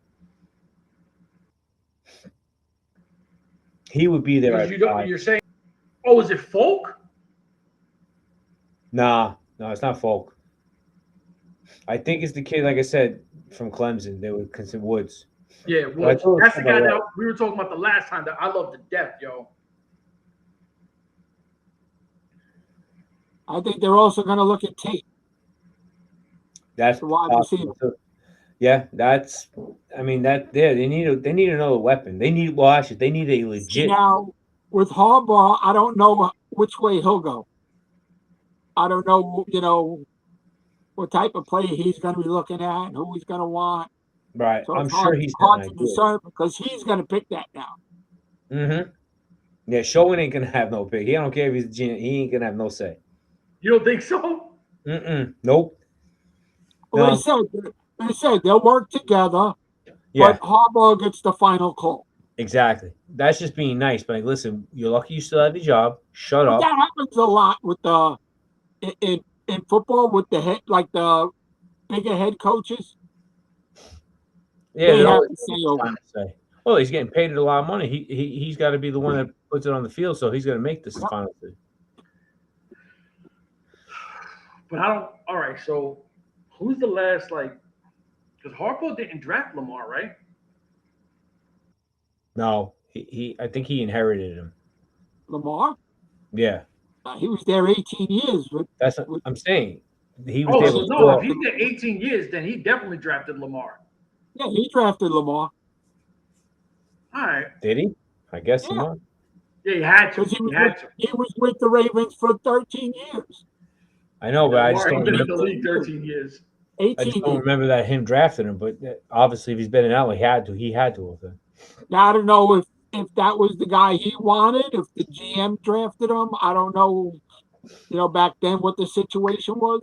He would be there. You're saying, is it Folk? No, it's not Folk. I think it's the kid, like I said, from Clemson. They would consider Woods. Yeah, Woods. That's the guy that we were talking about the last time that I love to death, yo. I think they're also going to look at Tate. That's the wide receiver. Yeah, that's. I mean, they need another weapon. They need a legit. Now with Harbaugh, I don't know which way he'll go. I don't know, what type of player he's going to be looking at and who he's going to want. Right, so I'm sure he's hard to discern because he's going to pick that now. Mm-hmm. Yeah, Sherwin ain't going to have no pick. He don't care if he's a genius. He ain't going to have no say. You don't think so? Nope. Well, they said they'll work together, but Harbaugh gets the final call. Exactly. That's just being nice. But listen, you're lucky you still have your job. Shut up. That happens a lot with in football with the head, like the bigger head coaches. Yeah, they have to say over. Well, he's getting paid a lot of money. He's got to be the one that puts it on the field, so he's going to make this the final thing. But I don't. All right, so who's the last like? Because Harbaugh didn't draft Lamar, right? No, he I think he inherited him. Lamar? Yeah, He was there 18 years. that's what I'm saying. He was Oh, there so no, if before. he did 18 years, then he definitely drafted Lamar. Yeah, he drafted Lamar. All right. Did he? I guess he Yeah. might. Yeah, you had to. Because You he was with the Ravens for 13 years. I know, but I just Lamar don't ain't been in remember. the league 13 years. 18 I just don't years. remember that him drafting him. But obviously, if he's been in LA, he had to. He had to have been. Now, I don't know if that was the guy he wanted, if the GM drafted him. I don't know, back then what the situation was.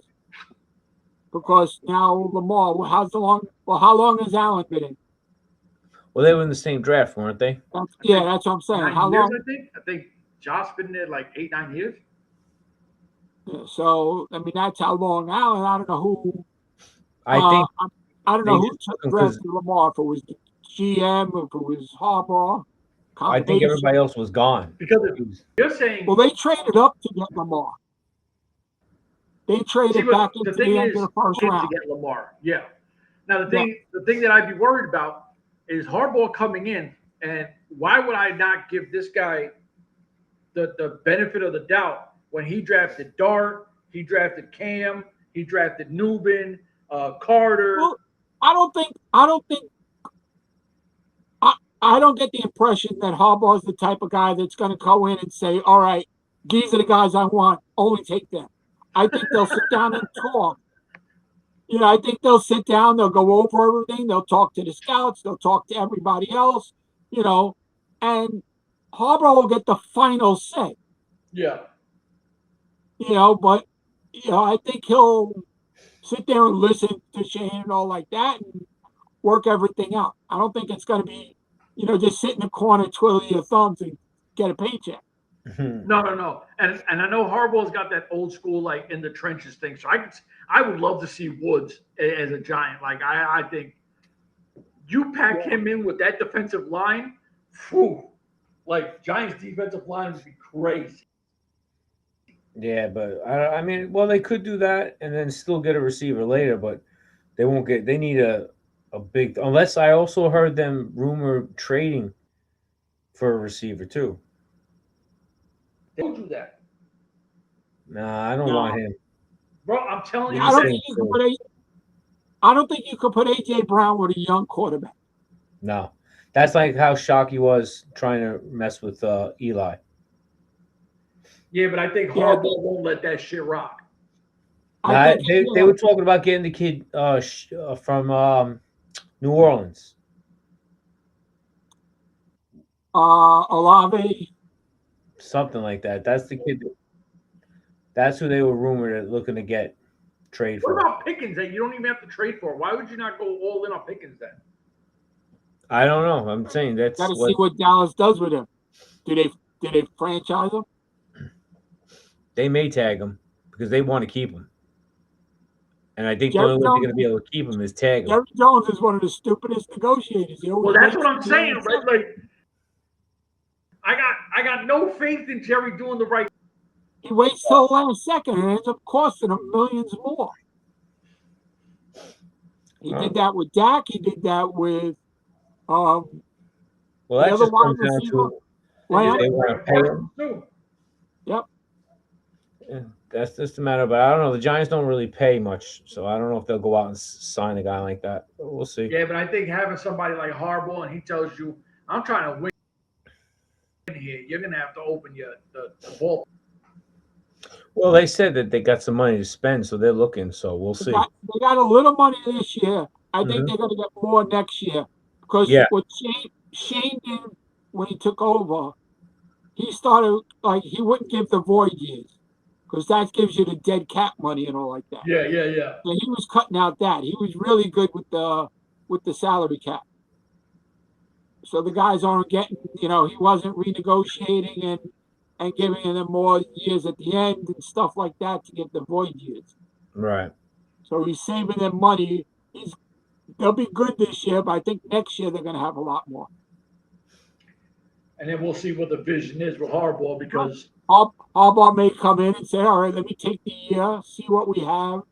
Because now Lamar, how long has Allen been in? Well, they were in the same draft, weren't they? That's what I'm saying. 9 How years, long? I think Josh been there like 8, 9 years. Yeah, so, I mean, that's how long Allen. I don't know who. I think I don't they know who just took him drafted 'cause Lamar. If it was the GM, if it was Harbaugh. I think everybody else was gone. Because He was- you're saying, Well, they traded up to get Lamar. They traded back into the end of the first to round. get Lamar. Yeah. Now the thing that I'd be worried about is Harbaugh coming in, and why would I not give this guy the benefit of the doubt when he drafted Dart, he drafted Cam, he drafted Newbin, Carter. Well, I don't get the impression that Harbaugh is the type of guy that's going to go in and say, "All right, these are the guys I want. Only take them." I think they'll sit down and talk. I think they'll sit down. They'll go over everything. They'll talk to the scouts. They'll talk to everybody else. And Harbaugh will get the final say. Yeah. But I think he'll sit there and listen to Shane and all like that and work everything out. I don't think it's going to be, just sit in the corner, twiddling your thumbs and get a paycheck. No. And I know Harbaugh's got that old school, like, in the trenches thing. So I would love to see Woods as a Giant. Like, I think you pack him in with that defensive line, whew, like, Giants' defensive line would be crazy. Yeah, but I mean, well, they could do that and then still get a receiver later, but they won't get. They need a big. Unless I also heard them rumor trading for a receiver too. Don't do that. Nah, I don't want him. Bro, I'm telling you. I don't think you could put A.J. Brown with a young quarterback. No. That's like how Shockey was trying to mess with Eli. Yeah, but I think Harbaugh won't let that shit rock. They were talking about getting the kid from New Orleans. Olave. Something like that. That's the kid. That's who they were rumored looking to get trade for. What about Pickens that you don't even have to trade for? Why would you not go all in on Pickens then? I don't know. I'm saying that's got to see what Dallas does with him. Do they franchise him? They may tag him because they want to keep him. And I think the only way they're going to be able to keep him is tag him. Jerry Jones is one of the stupidest negotiators. Well, that's what I'm saying, right? Like, I got no faith in Jerry doing the right. He waits till the last second and ends up costing him millions more. He did that with Dak. He did that with well, that just comes down to they want to pay him. Yep. Yeah, that's just the matter. But I don't know. The Giants don't really pay much, so I don't know if they'll go out and sign a guy like that. But we'll see. Yeah, but I think having somebody like Harbaugh and he tells you, "I'm trying to win here," you're gonna have to open the ball. Well, they said that they got some money to spend, so they're looking. So we'll see. They got a little money this year. I think they're going to get more next year because what Shane did when he took over, he started like he wouldn't give the void years because that gives you the dead cap money and all like that. Yeah. So he was cutting out that. He was really good with the salary cap. So the guys aren't getting, he wasn't renegotiating and giving them more years at the end and stuff like that to get the void years. Right. So he's saving them money. They'll be good this year, but I think next year they're going to have a lot more. And then we'll see what the vision is with Harbaugh because Harbaugh may come in and say, all right, let me take the year, see what we have.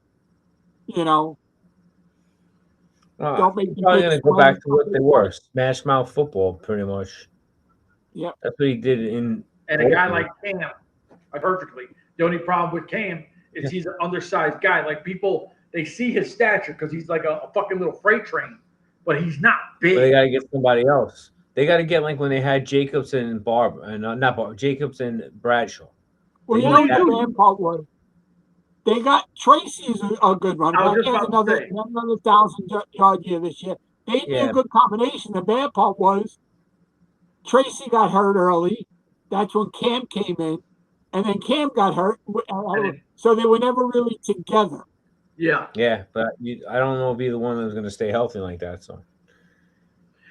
Don't make They're probably going to go back to what they were, smash mouth football, pretty much. Yeah, that's what he did in. And a guy like Cam, perfectly. The only problem with Cam is he's an undersized guy. Like people, they see his stature because he's like a fucking little freight train, but he's not big. But they got to get somebody else. They got to get like when they had Jacobs and Jacobs and Bradshaw. Well, you know the bad part was they got Tracy's a good runner. He has another 1,000-yard year this year. They did a good combination. The bad part was Tracy got hurt early. That's when Cam came in, and then Cam got hurt. So they were never really together. Yeah. Yeah, but I don't know if either one of them is going to stay healthy like that. So.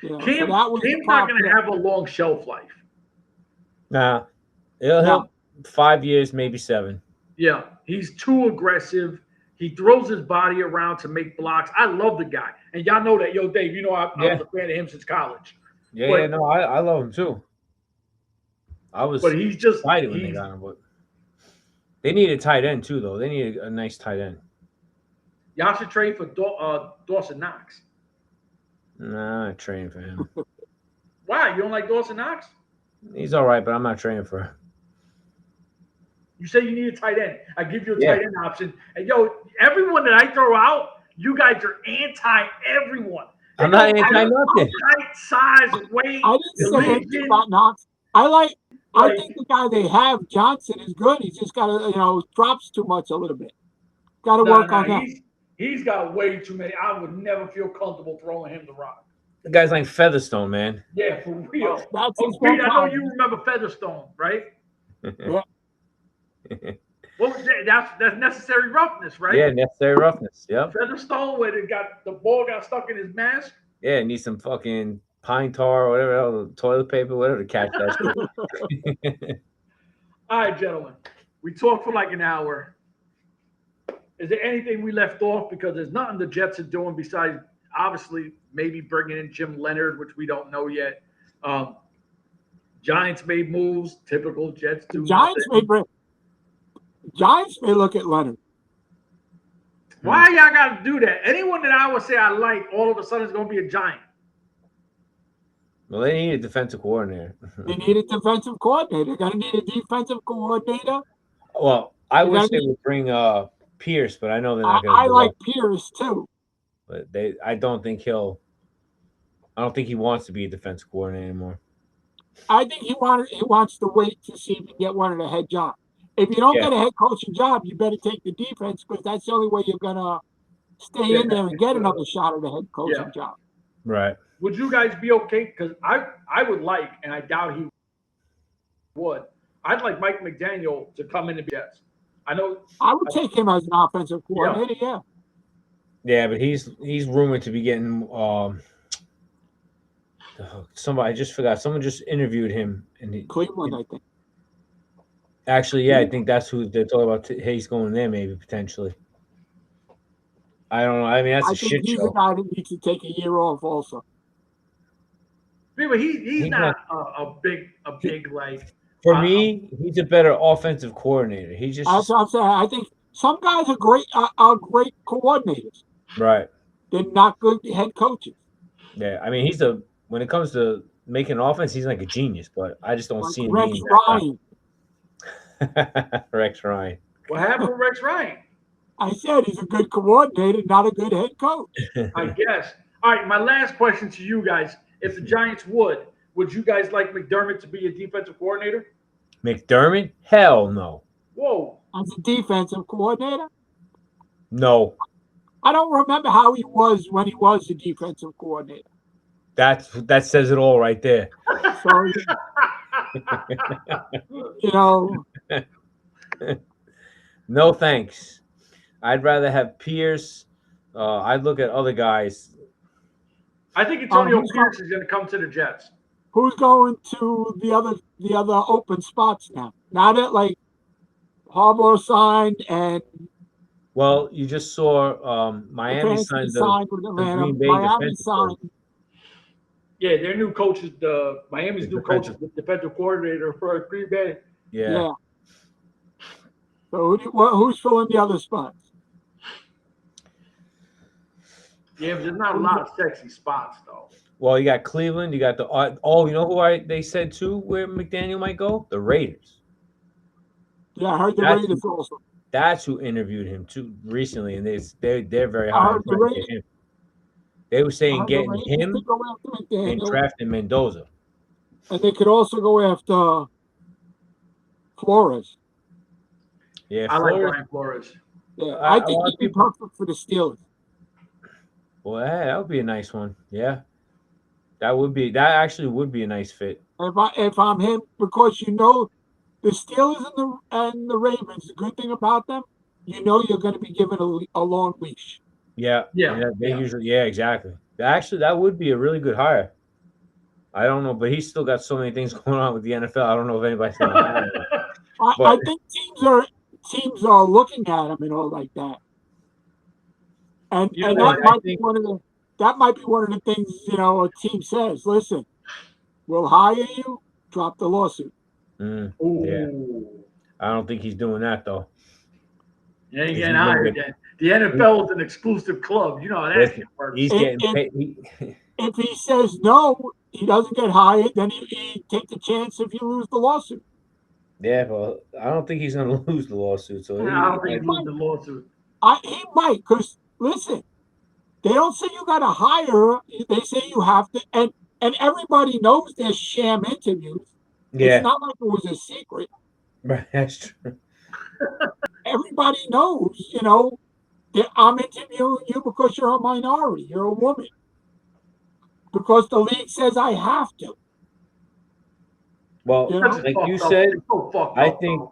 Yeah, Cam's not going to have a long shelf life. Nah, he'll help 5 years, maybe 7. Yeah, he's too aggressive. He throws his body around to make blocks. I love the guy, and y'all know that. Yo, Dave, you know I was a fan of him since college. Yeah, I love him too. But he's just excited when they got him. But they need a tight end too, though. They need a nice tight end. Y'all should trade for Dawson Knox. Nah, I'm not trading for him. Why? You don't like Dawson Knox? He's all right, but I'm not trading for him. You say you need a tight end. I give you a tight end option. And, everyone that I throw out, you guys are anti-everyone. I'm not anti-nothing. Height, size, weight. I didn't say anything about Knox. I think the guy they have, Johnson, is good. He's just got to, drops too much a little bit. Got to work on that. He's got way too many. I would never feel comfortable throwing him the rock. The guy's like Featherstone, man. Yeah, for real. That's Pete, I know you remember Featherstone, right? Yeah. What was that? That's Necessary Roughness, right? Yeah, Necessary Roughness. Yep. Featherstone, where the ball got stuck in his mask. Yeah, need some fucking pine tar or whatever, toilet paper, whatever to catch that shit. All right, gentlemen. We talked for like an hour. Is there anything we left off? Because there's nothing the Jets are doing besides, obviously, maybe bringing in Jim Leonard, which we don't know yet. Giants made moves. Typical Jets do. Giants may look at Leonard. Why y'all got to do that? Anyone that I would say I like, all of a sudden is going to be a Giant. Well, they need a defensive coordinator. They need a defensive coordinator. They're going to need a defensive coordinator. Well, I wish they would bring Pierce, but I know they're not going to. I like Pierce too. But I don't think he wants to be a defensive coordinator anymore. I think he wants to wait to see if he can get one of the head jobs. If you don't get a head coaching job, you better take the defense because that's the only way you're going to stay in there and get another shot at a head coaching job. Right. Would you guys be okay? Because I would like, and I doubt he would, I'd like Mike McDaniel to come in the Jets. I would take him as an offensive coordinator, Yeah, but he's rumored to be getting somebody, I just forgot. Someone just interviewed him in Cleveland, I think. Actually, I think that's who they're talking about. He's going there, maybe potentially. I don't know. I mean, that's a shit show. He's a guy that needs to take a year off, also. Yeah, but he's not a big like. For me, he's a better offensive coordinator. He's just. That's what I'm saying. I think some guys are great coordinators. Right. They're not good head coaches. Yeah, I mean, when it comes to making an offense, he's like a genius. But I just don't see him. Rex Ryan. Rex Ryan. What happened with Rex Ryan? I said he's a good coordinator, not a good head coach. I guess. All right, my last question to you guys. If the Giants would you guys like McDermott to be a defensive coordinator? McDermott? Hell no. Whoa. As a defensive coordinator? No. I don't remember how he was when he was the defensive coordinator. That says it all right there. So, No thanks. I'd rather have Pierce. I'd look at other guys. I think Antonio Pierce is going to come to the Jets. Who's going to the other open spots now? Now that like Harbaugh signed and you just saw Miami signed the Green Bay defensive coach. Yeah, their new coach is Miami's new coach is the defensive coordinator for Green Bay. Yeah. So who's filling the other spots? Yeah, but there's not a lot of sexy spots though. Well, you got Cleveland. You got the you know who they said too where McDaniel might go? The Raiders. Yeah, I heard the Raiders also. That's who interviewed him too recently, and they're very I high heard on the Raiders. him. They were saying getting him go after and McDaniel, drafting Mendoza. and they could also go after Flores. Yeah, I like Brian Flores. Yeah, I think he'd be perfect for the Steelers. Well, that would be a nice one. Yeah, that actually would be a nice fit. If I'm him, because the Steelers and the Ravens, the good thing about them, you're going to be given a long leash. Yeah. They usually, exactly. Actually, that would be a really good hire. I don't know, but he's still got so many things going on with the NFL. I don't know if anybody's going to hire him. I think teams are looking at him and all like that, and that might be one of the things a team says. Listen, we'll hire you. Drop the lawsuit. Yeah, I don't think he's doing that though. Yeah, ain't getting hired yet. The NFL is an exclusive club. You know how that works. He's getting paid. If he says no, he doesn't get hired. Then he take the chance if you lose the lawsuit. Yeah, well, I don't think he's going to lose the lawsuit. So I don't think he'll lose the lawsuit. He might, because listen, they don't say you got to hire. They say you have to, and everybody knows there's sham interviews. Yeah, it's not like it was a secret. Right, that's true. Everybody knows, that I'm interviewing you because you're a minority, you're a woman, because the league says I have to. Well, like you said, I think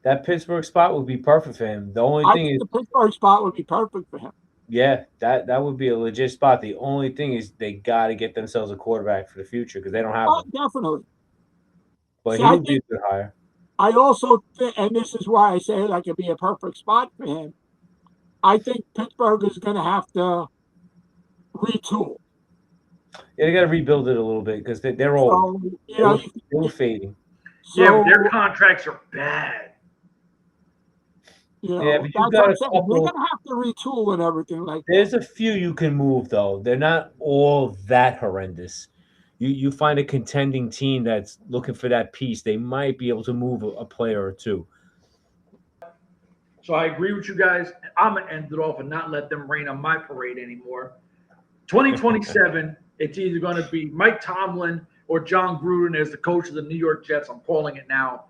that Pittsburgh spot would be perfect for him. The only thing is the Pittsburgh spot would be perfect for him. Yeah, that would be a legit spot. The only thing is they got to get themselves a quarterback for the future because they don't have one. Definitely. But he would be a good hire. I also think, and this is why I say that could be a perfect spot for him, I think Pittsburgh is going to have to retool. Yeah, they got to rebuild it a little bit because they're old. They're fading. So, their contracts are bad. But you got they're going to have to retool and everything like that. There's a few you can move, though. They're not all that horrendous. You find a contending team that's looking for that piece, they might be able to move a player or two. So I agree with you guys. I'm going to end it off and not let them rain on my parade anymore. 2027, it's either going to be Mike Tomlin or John Gruden as the coach of the New York Jets. I'm calling it now.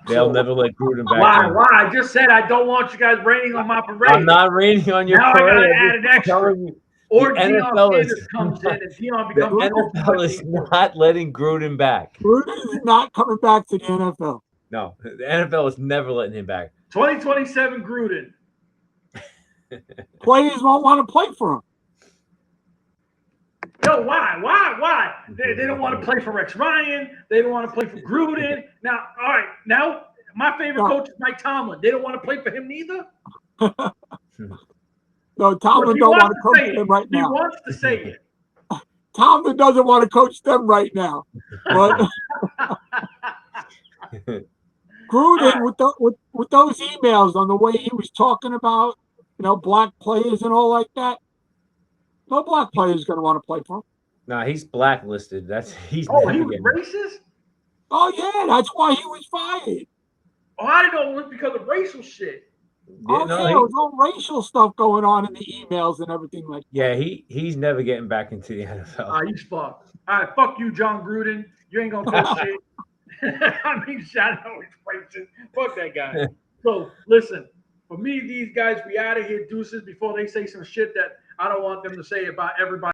They'll never let Gruden back. Why? I just said I don't want you guys raining on my parade. I'm not raining on your parade. Now I got to add an extra. Or Deion Sanders comes in and Deion becomes the NFL is not letting Gruden back. Gruden is not coming back to the NFL. No, the NFL is never letting him back. 2027 Gruden. Players won't want to play for him. Yo, why? They don't want to play for Rex Ryan. They don't want to play for Gruden. Now, all right, now my favorite coach is Mike Tomlin. They don't want to play for him neither? No, Tomlin don't want to coach them right now. He wants to say it. Tomlin doesn't want to coach them right now. But Gruden, with those emails on the way he was talking about, black players and all like that, no black player is going to want to play for him. Nah, he's blacklisted. He was racist? Oh, yeah, that's why he was fired. Oh, I didn't know it was because of racial shit. Yeah, there was all racial stuff going on in the emails and everything like that. Yeah, he's never getting back into the NFL. He's fucked. All right, fuck you, John Gruden. You ain't gonna coach shit. I mean, shout out he's racist. Fuck that guy. So listen, for me, these guys, we out of here, deuces, before they say some shit that I don't want them to say about everybody.